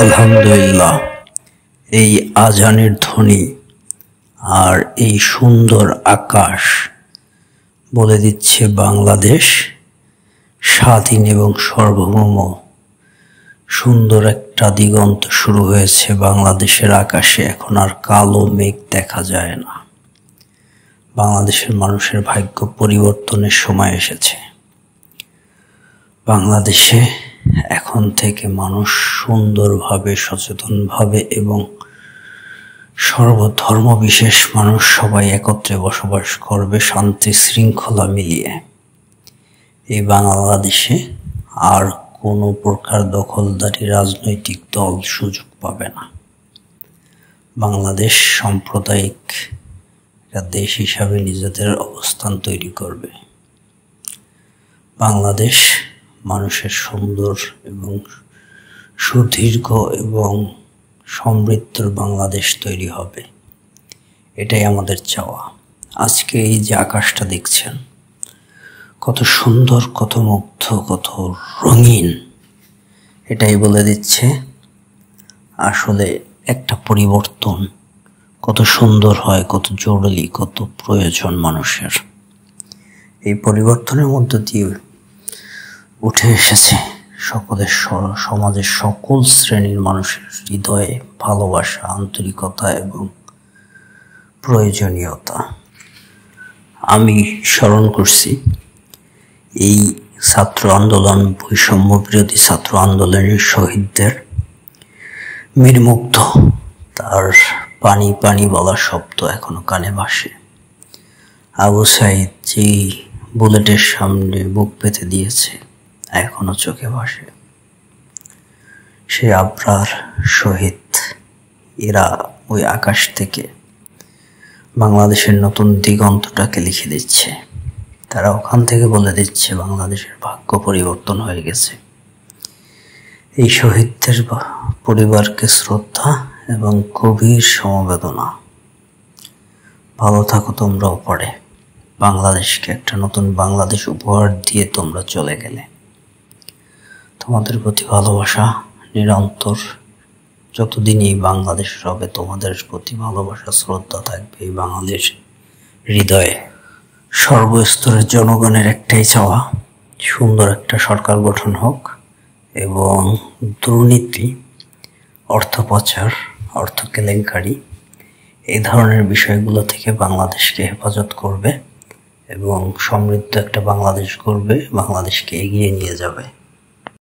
আলহামদুলিল্লাহ, এই আজানের ধ্বনি আর এই সুন্দর আকাশ বলে দিচ্ছে বাংলাদেশ স্বাধীন এবং সার্বভৌম। সুন্দর একটা দিগন্ত শুরু হয়েছে বাংলাদেশের আকাশে। এখন আর কালো মেঘ দেখা যায় না। বাংলাদেশের মানুষের ভাগ্য পরিবর্তনের সময় এসেছে। বাংলাদেশে এখন থেকে মানুষ সুন্দরভাবে, সচেতনভাবে এবং সর্বধর্ম বিশেষ মানুষ সবাই একত্রে বসবাস করবে শান্তি শৃঙ্খলা মিলিয়ে। এই বাংলাদেশে আর কোনো প্রকার দখলদারি রাজনৈতিক দল সুযোগ পাবে না। বাংলাদেশ সাম্প্রদায়িক দেশ হিসাবে নিজেদের অবস্থান তৈরি করবে। বাংলাদেশ মানুষের সুন্দর এবং সুদীর্ঘ এবং সমৃদ্ধ বাংলাদেশ তৈরি হবে, এটাই আমাদের চাওয়া। আজকে এই যে আকাশটা দেখছেন, কত সুন্দর, কত মুগ্ধ, কত রঙিন, এটাই বলে দিচ্ছে আসলে একটা পরিবর্তন কত সুন্দর হয়, কত জরুরি, কত প্রয়োজন মানুষের। এই পরিবর্তনের মধ্য দিয়ে উঠে এসেছে সমাজের সকল শ্রেণীর মানুষের হৃদয়ে ভালোবাসা, আন্তরিকতা এবং প্রয়োজনীয়তা। আমি স্মরণ করছি এই ছাত্র আন্দোলন, বৈষম্য বিরোধী ছাত্র আন্দোলনের শহীদদের। মীর মুগ্ধ তার পানি পানি বলা শব্দ এখনো কানে ভাসে। আবু সাইদ যেই বুলেটের সামনে বুক পেতে দিয়েছে এখনো চোখে ভাসে। সে আবরার শহীদ, এরা ওই আকাশ থেকে বাংলাদেশের নতুন দিগন্তটাকে লিখে দিচ্ছে। তারা ওখান থেকে বলে দিচ্ছে বাংলাদেশের ভাগ্য পরিবর্তন হয়ে গেছে। এই শহীদদের পরিবারকে শ্রদ্ধা এবং গভীর সমবেদনা। ভালো থাকো তোমরাও পরে। বাংলাদেশকে একটা নতুন বাংলাদেশ উপহার দিয়ে তোমরা চলে গেলে। তোমাদের প্রতি ভালোবাসা নিরন্তর, যতদিন এই বাংলাদেশ রবে তোমাদের প্রতি ভালোবাসা, শ্রদ্ধা থাকবে এই বাংলাদেশ হৃদয়ে। সর্বস্তরের জনগণের একটাই চাওয়া, সুন্দর একটা সরকার গঠন হোক এবং দুর্নীতি, অর্থ পাচার, অর্থ কেলেঙ্কারি, এই ধরনের বিষয়গুলো থেকে বাংলাদেশকে হেফাজত করবে এবং সমৃদ্ধ একটা বাংলাদেশ গড়বে, বাংলাদেশকে এগিয়ে নিয়ে যাবে।